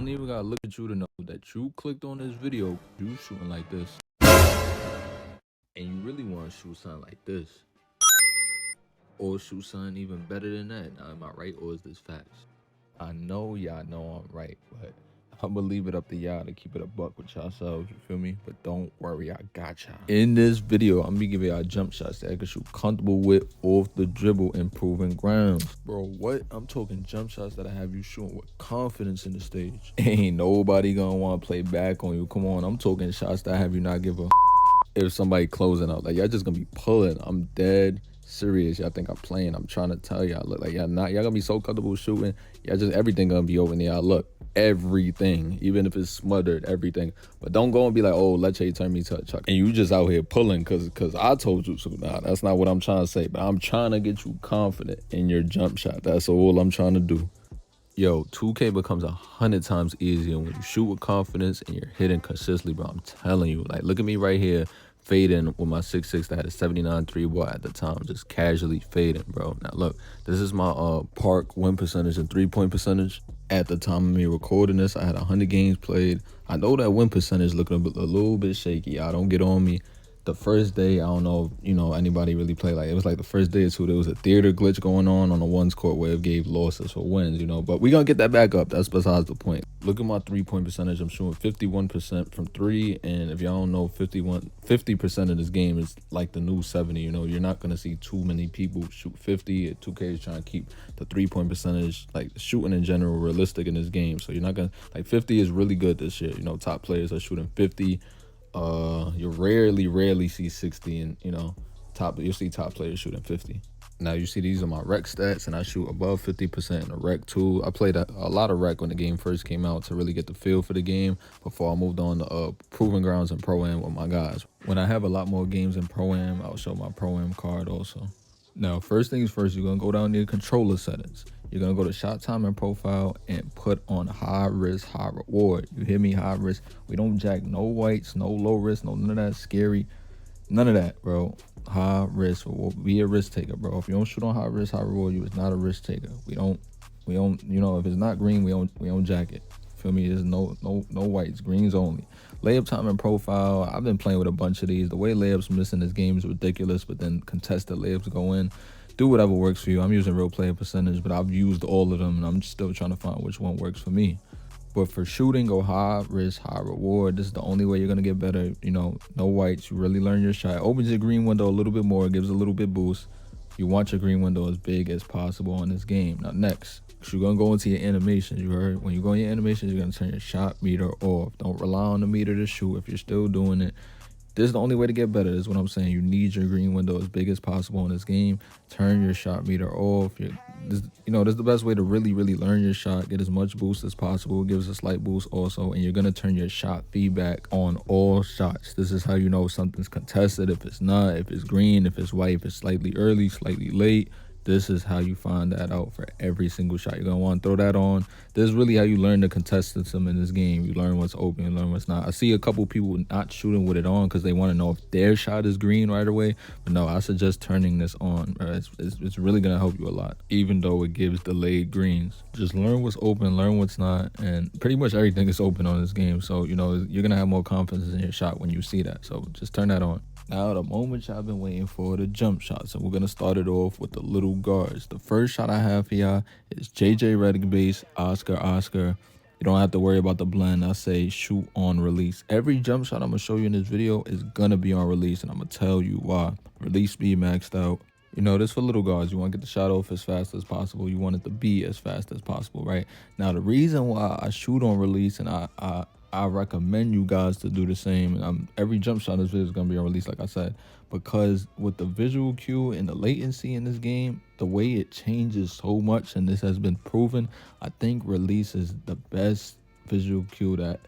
don't even gotta look at you to know that you clicked on this video. You shooting like this, and you really want to shoot something like this, or shoot something even better than that. Now, am I right, or is this facts? I know y'all know I'm right, but I'm gonna leave it up to y'all to keep it a buck with yourselves, you feel me? But don't worry, I got y'all. In this video, I'm gonna give y'all jump shots that I can shoot comfortable with off the dribble, improving grounds. Bro, what? I'm talking jump shots that I have you shooting with confidence in the stage. Ain't nobody gonna wanna play back on you. Come on, I'm talking shots that I have you not give a if somebody closing out. Like, y'all just gonna be pulling. I'm dead serious. Y'all think I'm playing. I'm trying to tell y'all, look, like, y'all gonna be so comfortable shooting. Y'all just, everything gonna be over there. Look, everything, even if it's smothered, everything. But don't go and be like, oh, Leche turned me to a chuck, and you just out here pulling because I told you so. Nah, that's not what I'm trying to say, but I'm trying to get you confident in your jump shot. That's all I'm trying to do. Yo, 2K becomes 100 times easier when you shoot with confidence and you're hitting consistently, bro. I'm telling you, like, look at me right here, fading with my 6'6" that had a 79 3-ball at the time, just casually fading, bro. Now, look, this is my park win percentage and 3-point percentage. At the time of me recording this, I had 100 games played. I know that win percentage looking a little bit shaky. Y'all don't get on me. The first day, I don't know if, anybody really played. Like, it was like the first day or two, there was a theater glitch going on the ones court where it gave losses for wins, but we gonna get that back up. That's besides the point. Look at my 3-point percentage. I'm shooting 51% from 3, and if y'all don't know, 50% of this game is like the new 70. You're not gonna see too many people shoot 50. 2K is trying to keep the 3-point percentage, like shooting in general, realistic in this game. So you're not gonna, like, 50 is really good this year. Top players are shooting 50. You rarely see 60, and you'll see top players shooting 50. Now you see these are my rec stats, and I shoot above 50% in the rec too. I played a lot of rec when the game first came out to really get the feel for the game before I moved on to proving grounds and pro-am with my guys. When I have a lot more games in pro-am, I'll show my pro-am card also. Now, first things first, you're gonna go down to your controller settings. You're gonna go to shot time and profile and put on high risk, high reward. You hear me? High risk. We don't jack no whites, no low risk, none of that scary. None of that, bro. High risk. Be a risk taker, bro. If you don't shoot on high risk, high reward, you is not a risk taker. We don't. If it's not green, we don't jack it. Feel me? There's no whites, greens only. Layup time and profile. I've been playing with a bunch of these. The way layups miss in this game is ridiculous, but then contested layups go in. Do whatever works for you. I'm using real player percentage, but I've used all of them, and I'm still trying to find which one works for me. But for shooting, go high risk, high reward. This is the only way you're gonna get better. No whites. You really learn your shot. Opens your green window a little bit more, gives a little bit boost. You want your green window as big as possible in this game. Now next, you're gonna go into your animations. You heard? When you go in your animations, you're gonna turn your shot meter off. Don't rely on the meter to shoot if you're still doing it. This is the only way to get better. This is what I'm saying. You need your green window as big as possible in this game. Turn your shot meter off. This is the best way to really learn your shot. Get as much boost as possible. Give us a slight boost also. And you're going to turn your shot feedback on all shots. This is how you know something's contested. If it's not, if it's green, if it's white, if it's slightly early, slightly late. This is how you find that out for every single shot. You're going to want to throw that on. This is really how you learn the contestancy in this game. You learn what's open, you learn what's not. I see a couple people not shooting with it on because they want to know if their shot is green right away. But no, I suggest turning this on. It's really going to help you a lot, even though it gives delayed greens. Just learn what's open, learn what's not, and pretty much everything is open on this game. So, you're going to have more confidence in your shot when you see that. So just turn that on. Now, the moment y'all been waiting for, the jump shots, and we're going to start it off with the little guards. The first shot I have for y'all is JJ Redick base, Oscar. You don't have to worry about the blend. I say shoot on release. Every jump shot I'm going to show you in this video is going to be on release, and I'm going to tell you why. Release speed maxed out. This for little guards. You want to get the shot off as fast as possible. You want it to be as fast as possible, right? Now, the reason why I shoot on release, and I recommend you guys to do the same. And every jump shot in this video is going to be on release, like I said, because with the visual cue and the latency in this game, the way it changes so much, and this has been proven, I think release is the best visual cue that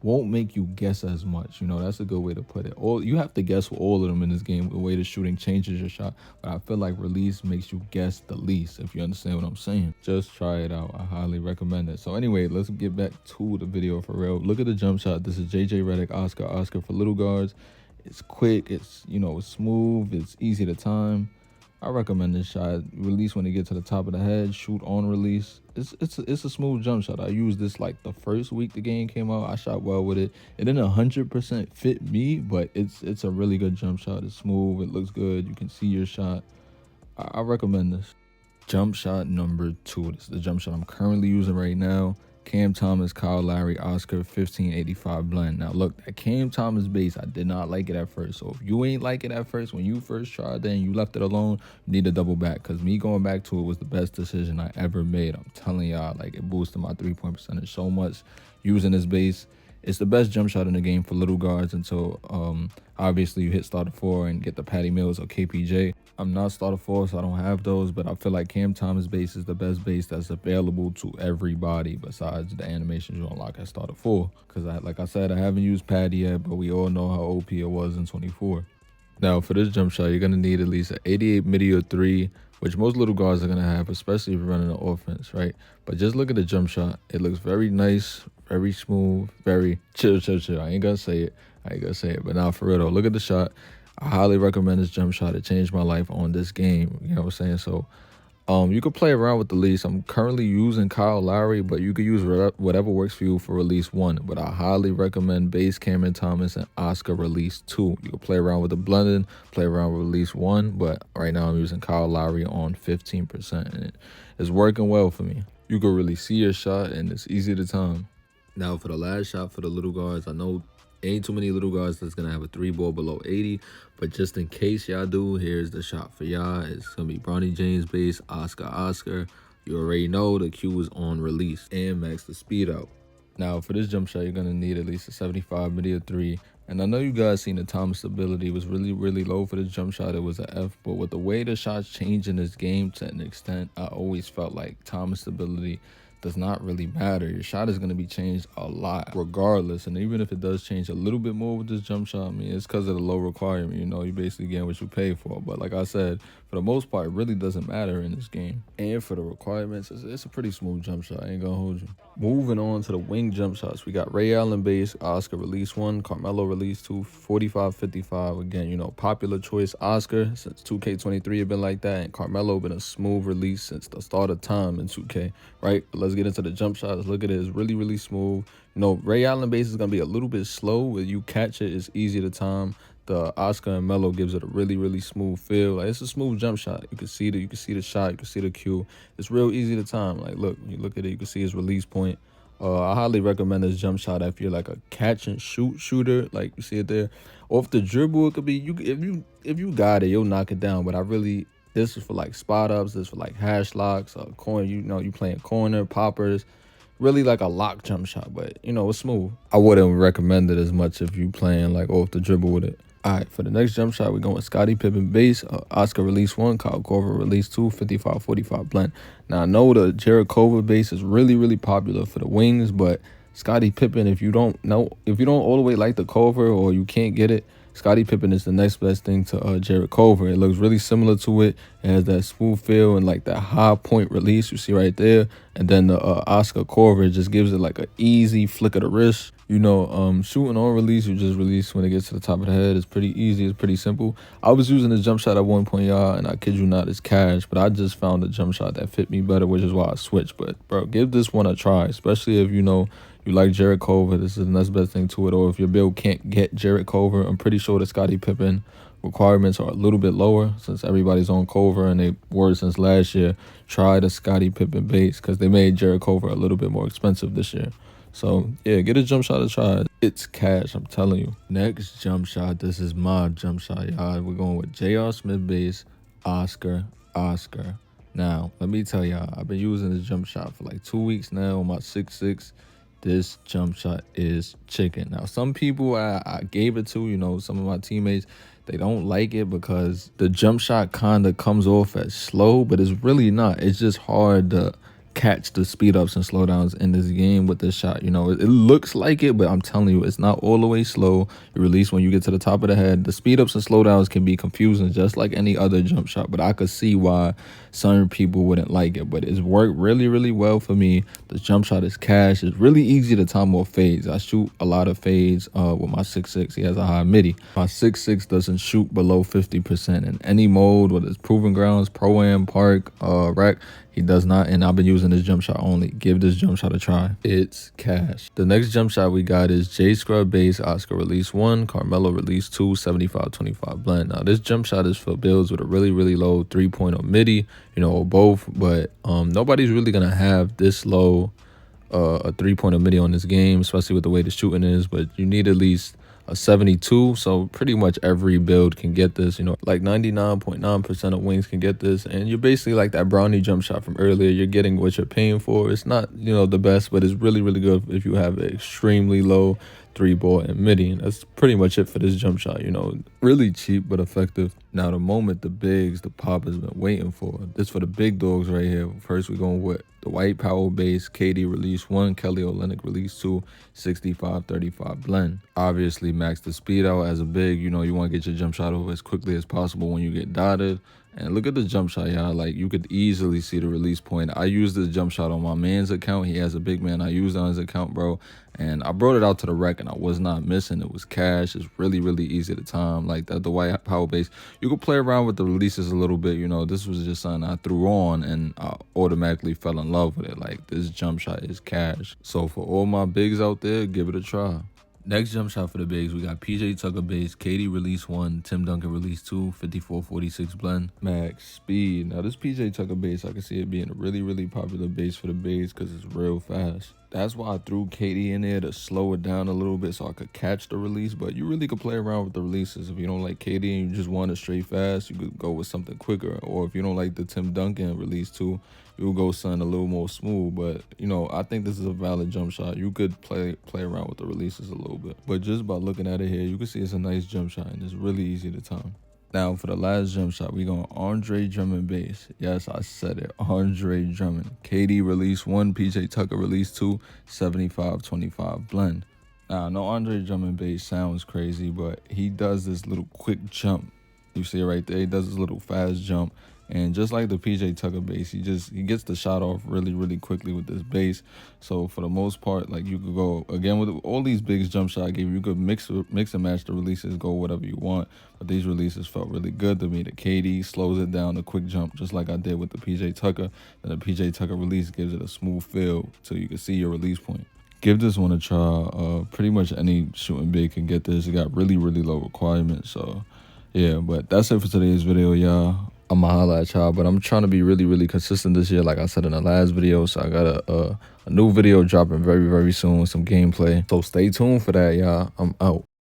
won't make you guess as much. That's a good way to put it. You have to guess with all of them in this game, the way the shooting changes your shot, but I feel like release makes you guess the least, if you understand what I'm saying. Just try it out. I highly recommend it. So anyway, let's get back to the video for real. Look at the jump shot. This is JJ Redick, Oscar for little guards. It's quick, it's it's smooth, it's easy to time. I recommend this shot. Release when it gets to the top of the head, shoot on release. It's a smooth jump shot. I used this like the first week the game came out. I shot well with it. It didn't 100% fit me, but it's a really good jump shot. It's smooth. It looks good. You can see your shot. I recommend this. Jump shot number 2. This is the jump shot I'm currently using right now. Cam Thomas, Kyle Lowry, Oscar 1585 blend. Now look, that Cam Thomas base, I did not like it at first. So if you ain't like it at first, when you first tried it and you left it alone, you need to double back. Because me going back to it was the best decision I ever made. I'm telling y'all, like, it boosted my 3-point percentage so much using this base. It's the best jump shot in the game for little guards until obviously you hit starter 4 and get the Patty Mills or KPJ. I'm not starter 4, so I don't have those, but I feel like Cam Thomas base is the best base that's available to everybody besides the animations you unlock at starter 4. Because like I said, I haven't used Patty yet, but we all know how OP it was in 24. Now for this jump shot, you're going to need at least an 88 midi or 3, which most little guards are going to have, especially if you're running an offense, right? But just look at the jump shot. It looks very nice, very smooth, very chill. I ain't going to say it. But now for real though, look at the shot. I highly recommend this jump shot. It changed my life on this game. You know what I'm saying? So you could play around with the release. I'm currently using Kyle Lowry, but you could use whatever works for you for release 1. But I highly recommend base Cameron Thomas and Oscar release 2. You can play around with the blending, play around with release 1. But right now I'm using Kyle Lowry on 15%, and it's working well for me. You can really see your shot, and it's easy to time. Now for the last shot for the little guards, I know ain't too many little guards that's gonna have a 3 ball below 80, but just in case y'all do, here's the shot for y'all. It's gonna be Bronny James base, Oscar. You already know the Q is on release and max the speed out. Now for this jump shot, you're gonna need at least a 75 midi or 3. And I know you guys seen the time stability was really low for this jump shot. It was an F, but with the way the shots change in this game to an extent, I always felt like time stability does not really matter. Your shot is going to be changed a lot regardless, and even if it does change a little bit more with this jump shot, I mean, it's because of the low requirement. You know, you basically getting what you pay for. But like I said, for the most part, it really doesn't matter in this game. And for the requirements, it's a pretty smooth jump shot. I ain't gonna hold you. Moving on to the wing jump shots, we got Ray Allen base, Oscar release 1, Carmelo release 2, 45-55. Again, you know, popular choice Oscar since 2K23 have been like that, and Carmelo been a smooth release since the start of time in 2K, right? But let's get into the jump shots. Look at it, it's really smooth. You know, Ray Allen base is gonna be a little bit slow. When you catch it, it's easy to time. The Oscar and Melo gives it a really smooth feel. Like, it's a smooth jump shot. You can see you can see the shot, you can see the cue. It's real easy to time. Like, look, you look at it, you can see his release point. I highly recommend this jump shot if you're like a catch and shoot shooter. Like, you see it there. Off the dribble, it could be if you got it, you'll knock it down. But this is for like spot ups, this is for like hash locks, corner. You know, you playing corner poppers. Really like a lock jump shot, but you know, it's smooth. I wouldn't recommend it as much if you playing like off the dribble with it. All right, for the next jump shot, we're going with Scottie Pippen base, Oscar release 1, Kyle Korver release 2, 55-45 blend. Now, I know the Jared Culver base is really popular for the wings, but Scottie Pippen, if you don't all the way like the Culver or you can't get it, Scottie Pippen is the next best thing to Jared Culver. It looks really similar to it. It has that smooth feel and like that high point release you see right there. And then the Oscar Corver just gives it like an easy flick of the wrist. You know, shooting on release, you just release when it gets to the top of the head. It's pretty easy. It's pretty simple. I was using this jump shot at one point, y'all, and I kid you not, it's cash. But I just found a jump shot that fit me better, which is why I switched. But, bro, give this one a try, especially if, you know, you like Jared Culver. This is the next best thing to it. Or if your build can't get Jared Culver, I'm pretty sure the Scottie Pippen requirements are a little bit lower since everybody's on Culver and they were since last year. Try the Scottie Pippen base because they made Jared Culver a little bit more expensive this year. So, yeah, get a jump shot to try. It's cash, I'm telling you. Next jump shot, this is my jump shot, y'all. We're going with J.R. Smith base, Oscar. Now, let me tell y'all, I've been using this jump shot for like 2 weeks now on my 6'6". This jump shot is chicken. Now, some people I gave it to, you know, some of my teammates, they don't like it because the jump shot kind of comes off as slow, but it's really not. It's just hard to catch the speed ups and slowdowns in this game with this shot. You know, it looks like it, but I'm telling you, it's not all the way slow. You release when you get to the top of the head. The speed ups and slowdowns can be confusing just like any other jump shot, but I could see why some people wouldn't like it. But it's worked really, really well for me. The jump shot is cash. It's really easy to time off fades. I shoot a lot of fades with my 6.6. He has a high midi. My 6.6 doesn't shoot below 50% in any mode, whether it's proving grounds, pro-am, park, rec. He does not, and I've been using this jump shot only. Give this jump shot a try. It's cash. The next jump shot we got is J Scrub Base Oscar Release 1, Carmelo Release 2, 75-25 blend. Now, this jump shot is for builds with a really, really low 3.0 midi, you know, or both, but nobody's really going to have this low a 3.0 midi on this game, especially with the way the shooting is, but you need at least a 72, so pretty much every build can get this. You know, like 99.9% of wings can get this, and you're basically like that brownie jump shot from earlier. You're getting what you're paying for. It's not, you know, the best, but it's really, really good if you have an extremely low 3-ball and midi. And that's pretty much it for this jump shot. You know, really cheap but effective. Now, the moment the bigs, the pop has been waiting for. This for the big dogs right here. First, we're going with the white power base, KD Release 1, Kelly Olynyk Release 2, 65-35 blend. Obviously, max the speed out as a big. You know, you want to get your jump shot over as quickly as possible when you get dotted. And look at the jump shot, y'all. Like, you could easily see the release point. I used this jump shot on my man's account. He has a big man I used on his account, bro. And I brought it out to the rec, and I was not missing. It was cash. It's really, really easy to time. Like, the white power base, you could play around with the releases a little bit. You know, this was just something I threw on, and I automatically fell in love with it. Like, this jump shot is cash. So for all my bigs out there, give it a try. Next jump shot for the bigs, we got PJ Tucker base, KD Release 1, Tim Duncan Release 2, 54-46 blend, max speed. Now this PJ Tucker base, I can see it being a really, really popular base for the bigs because it's real fast. That's why I threw KD in there to slow it down a little bit so I could catch the release. But you really could play around with the releases. If you don't like KD and you just want it straight fast, you could go with something quicker. Or if you don't like the Tim Duncan Release 2, you'll go something a little more smooth. But, you know, I think this is a valid jump shot. You could play around with the releases a little bit. But just by looking at it here, you can see it's a nice jump shot and it's really easy to time. Now, for the last jump shot, we going Andre Drummond base. Yes, I said it. Andre Drummond. KD Release 1, PJ Tucker Release 2, 75-25 blend. Now, I know Andre Drummond base sounds crazy, but he does this little quick jump. You see it right there? He does this little fast jump. And just like the PJ Tucker base, he gets the shot off really, really quickly with this base. So for the most part, like, you could go, again, with all these bigs jump shot I gave you, you could mix and match the releases, go whatever you want. But these releases felt really good to me. The KD slows it down, the quick jump, just like I did with the PJ Tucker. And the PJ Tucker release gives it a smooth feel so you can see your release point. Give this one a try. Pretty much any shooting big can get this. It got really, really low requirements. So yeah, but that's it for today's video, y'all. I'm gonna holla at y'all, but I'm trying to be really, really consistent this year, like I said in the last video. So I got a new video dropping very, very soon with some gameplay. So stay tuned for that, y'all. I'm out.